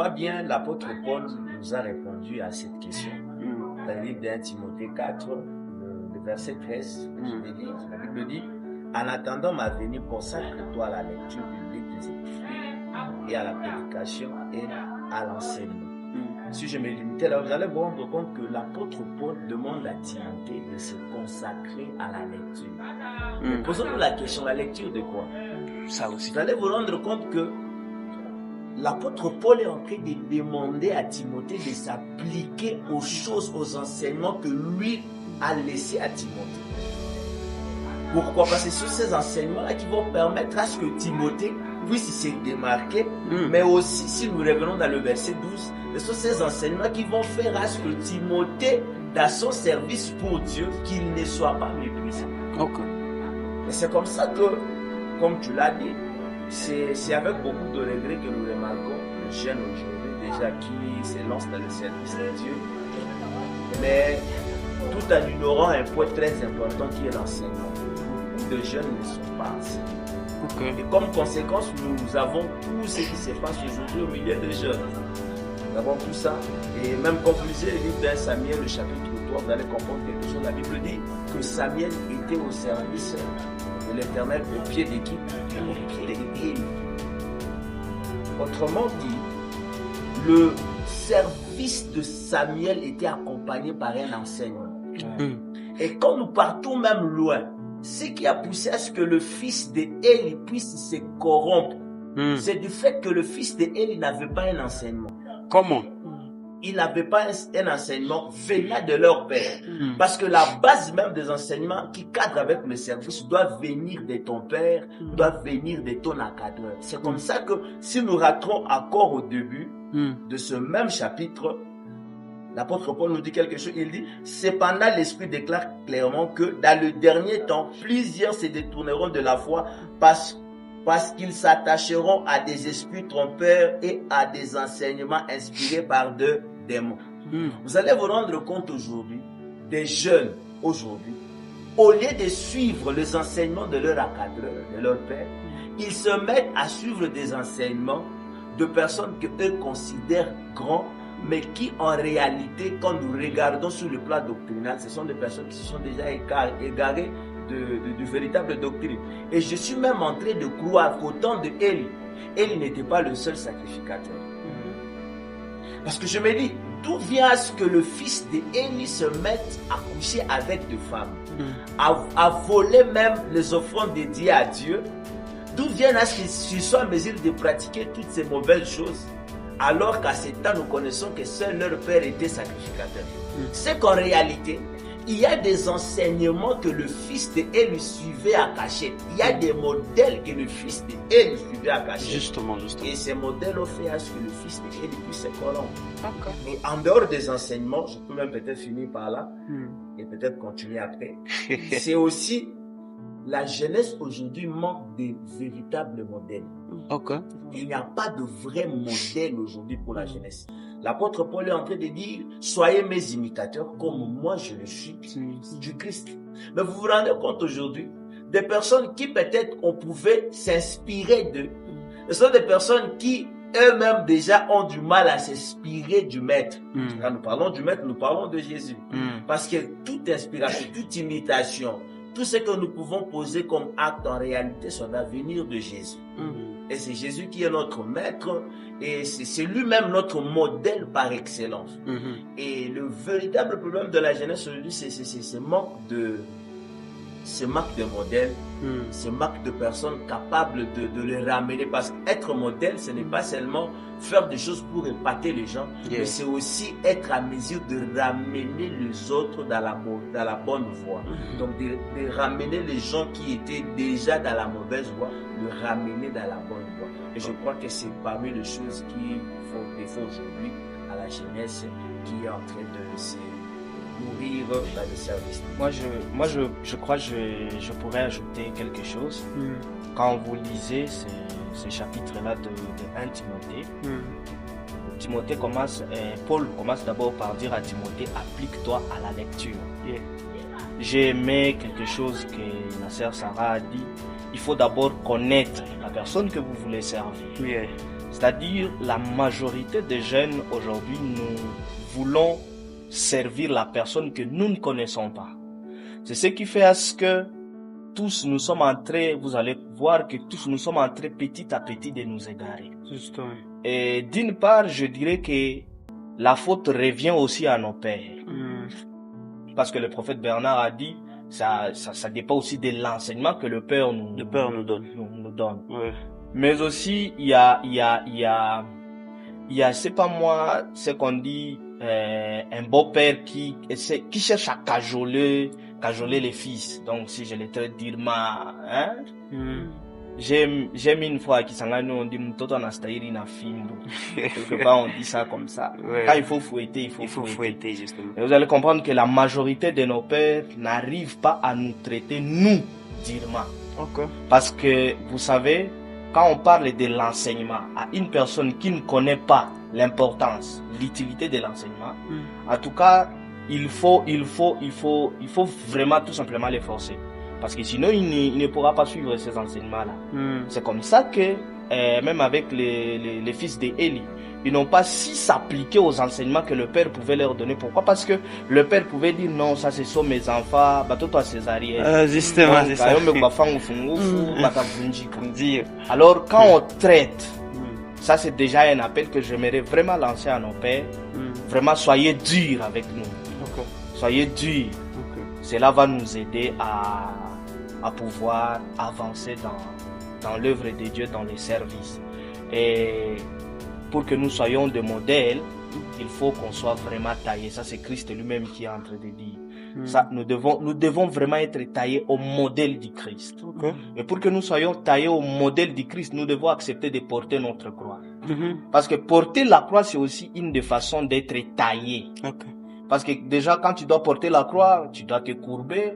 pas bien, l'apôtre Paul nous a répondu à cette question. Dans le livre d'1 Timothée 4, le verset 13, la Bible dit, en attendant ma venue, consacre-toi à la lecture biblique des Écritures et à la prédication et à l'enseignement. Si je me limitais là, vous allez vous rendre compte que l'apôtre Paul demande à Timothée de se consacrer à la lecture. Mais posons-nous la question, la lecture de quoi? Ça aussi. Vous allez vous rendre compte que l'apôtre Paul est en train de demander à Timothée de s'appliquer aux choses, aux enseignements que lui a laissés à Timothée. Pourquoi? Parce que ce sont ces enseignements-là qui vont permettre à ce que Timothée puisse se démarquer, mais aussi, si nous revenons dans le verset 12, ce sont ces enseignements qui vont faire à ce que Timothée, dans son service pour Dieu, qu'il ne soit pas méprisé. Okay. Et c'est comme ça que, comme tu l'as dit, c'est avec beaucoup de regrets que nous remarquons les jeunes aujourd'hui déjà qui se lancent dans le service de Dieu, mais tout en ignorant un point très important qui est l'enseignement. Beaucoup de jeunes ne sont pas enseignés. Okay. Et comme conséquence, nous avons tout ce qui se passe aujourd'hui au milieu des jeunes. Nous avons tout ça. Et même quand vous lisez le livre d'1 Samuel, le chapitre 3, vous allez comprendre quelque chose. La Bible dit que Samuel était au service de l'Éternel au pied d'équipe, au pied d'équipe. Autrement dit, le service de Samuel était accompagné par un enseignement. Et quand nous partons même loin, ce qui a poussé à ce que le fils d'Éli puisse se corrompre, c'est du fait que le fils d'Éli n'avait pas un enseignement. Comment? Il n'avait pas un enseignement venant de leur père. Parce que la base même des enseignements qui cadrent avec le service doit venir de ton père, doit venir de ton encadreur. C'est comme ça que si nous raterons encore au début de ce même chapitre, l'apôtre Paul nous dit quelque chose. Il dit, cependant l'Esprit déclare clairement que dans le dernier temps, plusieurs se détourneront de la foi parce qu'ils s'attacheront à des esprits trompeurs et à des enseignements inspirés par des démons. Vous allez vous rendre compte aujourd'hui, des jeunes aujourd'hui, au lieu de suivre les enseignements de leur encadreur, de leur père, ils se mettent à suivre des enseignements de personnes que eux considèrent grands, mais qui en réalité, quand nous regardons sur le plan doctrinal, ce sont des personnes qui se sont déjà égarées de véritable doctrine. Et je suis même en train de croire qu'au temps de Élie n'était pas le seul sacrificateur. Parce que je me dis, d'où vient à ce que le fils d'Élie se mette à coucher avec des femmes, à voler même les offrandes dédiées à Dieu? D'où vient à ce qu'ils soient en mesure de pratiquer toutes ces mauvaises choses, alors qu'à ce temps, nous connaissons que seul leur père était sacrificateur? C'est qu'en réalité, il y a des enseignements que le fils d'Élie suivait à cachette. Il y a des modèles que le fils d'Élie suivait à cachette. Justement. Et ces modèles ont fait à ce que le fils d'Élie puisse se corrompre. Et en dehors des enseignements, je peux même peut-être finir par là, et peut-être continuer après. C'est aussi, la jeunesse aujourd'hui manque de véritables modèles. Il n'y a pas de vrai modèle aujourd'hui pour la jeunesse. L'apôtre Paul est en train de dire, soyez mes imitateurs comme moi je le suis du Christ. Mais vous vous rendez compte aujourd'hui, des personnes qui peut-être on pouvait s'inspirer d'eux, ce sont des personnes qui eux-mêmes déjà ont du mal à s'inspirer du maître. Quand nous parlons du maître, nous parlons de Jésus. Parce que toute inspiration, toute imitation, tout ce que nous pouvons poser comme acte en réalité, ça va venir de Jésus. Et c'est Jésus qui est notre maître et c'est lui-même notre modèle par excellence. Et le véritable problème de la jeunesse aujourd'hui, c'est ce manque de modèles, ce manque de personnes capables de les ramener. Parce qu'être modèle, ce n'est pas seulement faire des choses pour épater les gens, mais c'est aussi être à mesure de ramener les autres dans la bonne voie. Donc de ramener les gens qui étaient déjà dans la mauvaise voie, de ramener dans la bonne voie. Et je crois que c'est parmi les choses qui font défaut aujourd'hui à la jeunesse qui est en train de se mourir dans le service. Moi, je crois que je pourrais ajouter quelque chose. Quand vous lisez ces chapitres-là de 1 Timothée, Paul commence d'abord par dire à Timothée, applique-toi à la lecture. J'ai aimé quelque chose que ma sœur Sarah a dit. Il faut d'abord connaître la personne que vous voulez servir. C'est-à-dire, la majorité des jeunes aujourd'hui, nous voulons servir la personne que nous ne connaissons pas. C'est ce qui fait à ce que tous nous sommes en train, vous allez voir que tous nous sommes en train petit à petit de nous égarer. Justement. Et d'une part, je dirais que la faute revient aussi à nos pères. Parce que le prophète Bernard a dit, ça dépend aussi de l'enseignement que le père nous donne. Ouais. Mais aussi, il y a, c'est pas moi, c'est qu'on dit, un beau-père qui cherche à cajoler les fils. Donc, si je les traite d'Irma, hein? J'aime une fois qui s'en on dit, mtoto anastairi na fimbo. Quelque part, on dit ça comme ça. Ouais. Quand il faut fouetter, il faut fouetter, justement. Et vous allez comprendre que la majorité de nos pères n'arrivent pas à nous traiter, nous, d'Irma. Okay. Parce que, vous savez, quand on parle de l'enseignement à une personne qui ne connaît pas l'importance, l'utilité de l'enseignement, en tout cas, il faut vraiment tout simplement les forcer. Parce que sinon, il ne pourra pas suivre ces enseignements-là. C'est comme ça que, même avec les fils d'Élie, ils n'ont pas si s'appliqué aux enseignements que le père pouvait leur donner. Pourquoi? Parce que le père pouvait dire non, ça ce sont mes enfants, toi césarienne. Justement, c'est ça. Alors, quand on traite, ça c'est déjà un appel que j'aimerais vraiment lancer à nos pères. Vraiment, soyez durs avec nous. Okay. Soyez durs. Okay. Cela va nous aider à pouvoir avancer dans l'œuvre de Dieu, dans les services. Et pour que nous soyons des modèles, il faut qu'on soit vraiment taillés. Ça, c'est Christ lui-même qui est en train de dire. Ça, nous devons vraiment être taillés au modèle du Christ. Okay. Et pour que nous soyons taillés au modèle du Christ, nous devons accepter de porter notre croix. Parce que porter la croix, c'est aussi une des façons d'être taillé. Okay. Parce que déjà, quand tu dois porter la croix, tu dois te courber.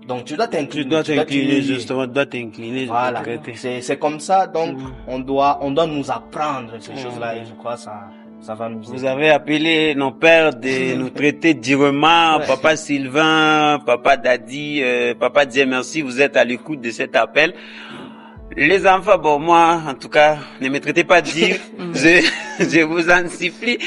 Donc, tu dois t'incliner. Justement, tu dois t'incliner. Voilà. C'est comme ça. Donc, on doit nous apprendre ces choses-là. Et je crois que ça va nous aider. Vous avez appelé nos pères de nous traiter durement. Ouais. Papa Sylvain, Papa Dadi, Papa Dieu merci, vous êtes à l'écoute de cet appel. Les enfants, bon, moi, en tout cas, ne me traitez pas dire. Je vous en supplie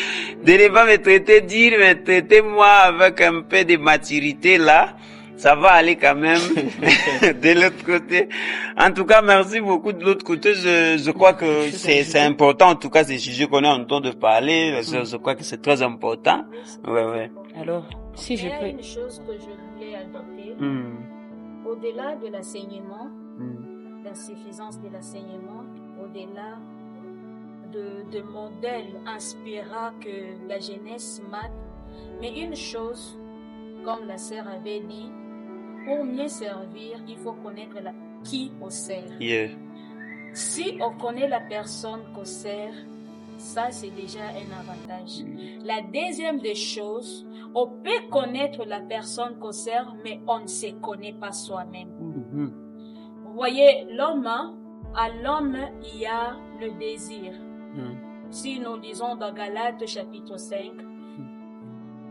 de ne pas me traiter dire, mais traitez-moi avec un peu de maturité là. Ça va aller quand même de l'autre côté. En tout cas, merci beaucoup de l'autre côté. Je crois que c'est important. En tout cas, c'est sujet qu'on est en train de parler. Je crois que c'est très important. Ouais. Alors, si je peux. Il y a une chose que je voulais adopter. Au-delà de l'enseignement, l'insuffisance de l'enseignement, au-delà de modèles inspirants que la jeunesse mate, mais une chose, comme la sœur avait dit, pour mieux servir, il faut connaître qui on sert. Yeah. Si on connaît la personne qu'on sert, ça c'est déjà un avantage. La deuxième des choses, on peut connaître la personne qu'on sert, mais on ne se connaît pas soi-même. Vous voyez, à l'homme, il y a le désir. Si nous lisons dans Galates chapitre 5,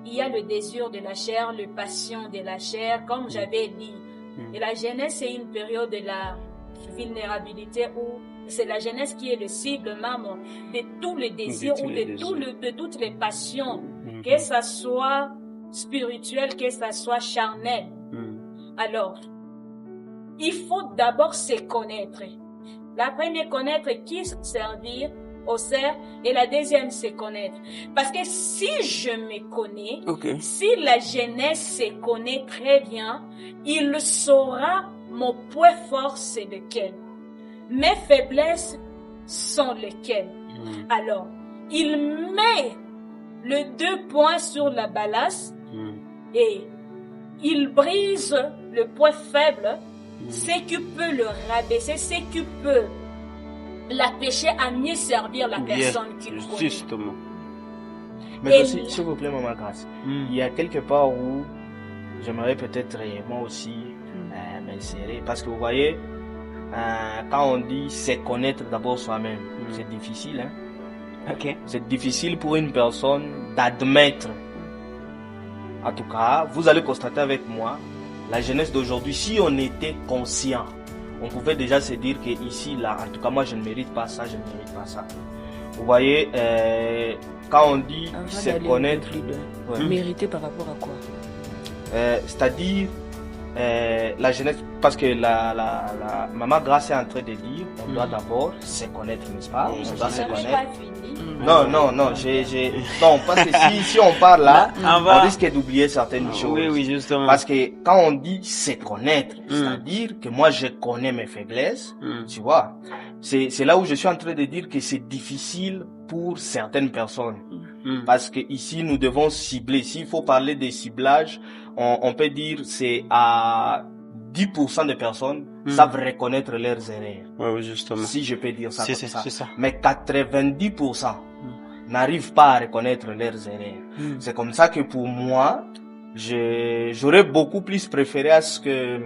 il y a le désir de la chair, le passion de la chair, comme j'avais dit. Et la jeunesse, c'est une période de la vulnérabilité où c'est la jeunesse qui est le cible même de tous les désirs ou de toutes les passions, que ça soit spirituel, que ça soit charnel. Alors, il faut d'abord se connaître. La première, connaître qui servir au sert, et la deuxième, c'est connaître. Parce que si je me connais, si la jeunesse se connaît très bien, il saura mon point fort c'est lequel, mes faiblesses sont lesquelles. Alors, il met les 2 points sur la balance et il brise le point faible, ce qui peut le rabaisser, ce qui peut l'empêcher à mieux servir la personne qu'il connaît. Justement. Mais aussi, s'il vous plaît, Maman Grace, il y a quelque part où j'aimerais peut-être moi aussi m'insérer. Parce que vous voyez, quand on dit se connaître d'abord soi-même, c'est difficile. C'est difficile pour une personne d'admettre. En tout cas, vous allez constater avec moi, la jeunesse d'aujourd'hui, si on était conscient, on pouvait déjà se dire que ici, là, en tout cas, moi, je ne mérite pas ça, je ne mérite pas ça. Vous voyez, quand on dit se connaître, mériter par rapport à quoi? C'est-à-dire la jeunesse, parce que la maman Grace est en train de dire, on doit d'abord se connaître, n'est-ce pas? On doit se connaître. Non, non, parce que si on parle là, on risque d'oublier certaines choses. Oui, justement. Parce que quand on dit se connaître, c'est-à-dire que moi je connais mes faiblesses, tu vois. C'est là où je suis en train de dire que c'est difficile pour certaines personnes. Parce que ici nous devons cibler. S'il faut parler de ciblage, on peut dire c'est à 10% de personnes savent reconnaître leurs erreurs. Oui, justement. Si je peux dire ça comme ça. C'est ça. Mais 90% n'arrivent pas à reconnaître leurs erreurs. C'est comme ça que pour moi, j'aurais beaucoup plus préféré à ce que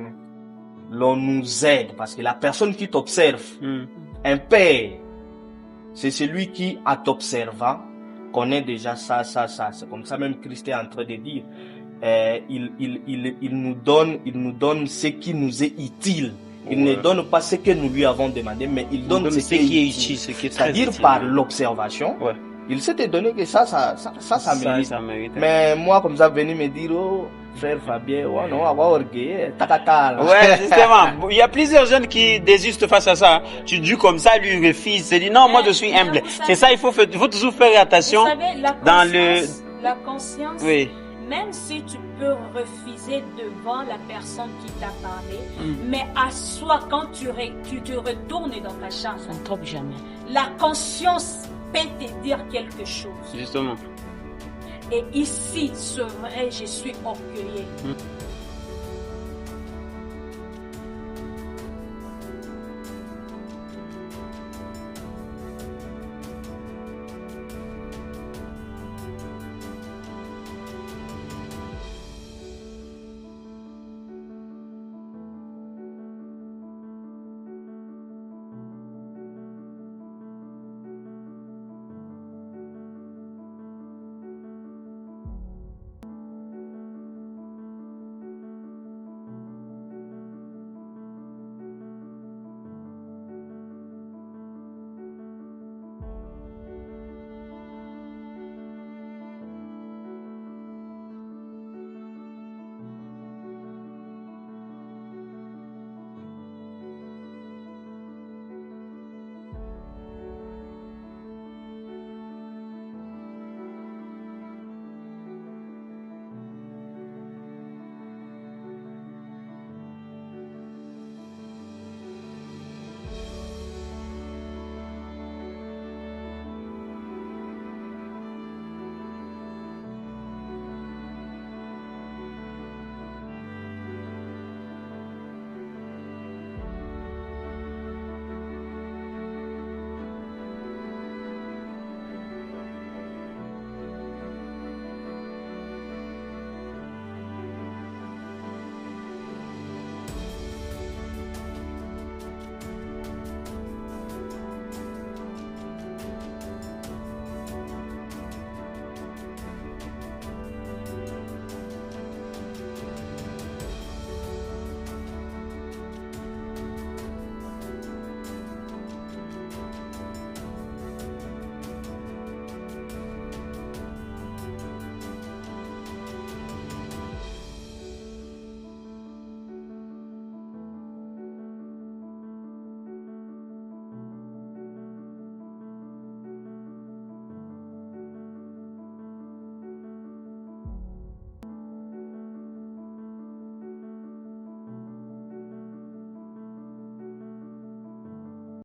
l'on nous aide. Parce que la personne qui t'observe, un père, c'est celui qui, en t'observant, connaît déjà ça. C'est comme ça même Christ est en train de dire. Il nous donne ce qui nous est utile. Il ne donne pas ce que nous lui avons demandé, mais il donne ce qui est utile. C'est-à-dire par l'observation, il s'est donné que ça mérite. Mais moi, comme ça, venir me dire, oh, frère Fabien, ouais, non, on va orgueiller, takata. Ouais, justement. Il y a plusieurs jeunes qui désistent face à ça. Tu dis comme ça, lui refuse. C'est dit, non, moi, je suis humble. C'est ça, il faut toujours faire attention. Vous savez, la conscience. Oui. Même si tu peux refuser devant la personne qui t'a parlé, mais à soi, quand tu te retournes dans ta chambre, ça ne trompe jamais. La conscience peut te dire quelque chose. Justement. Et ici, c'est vrai, je suis orgueilleux.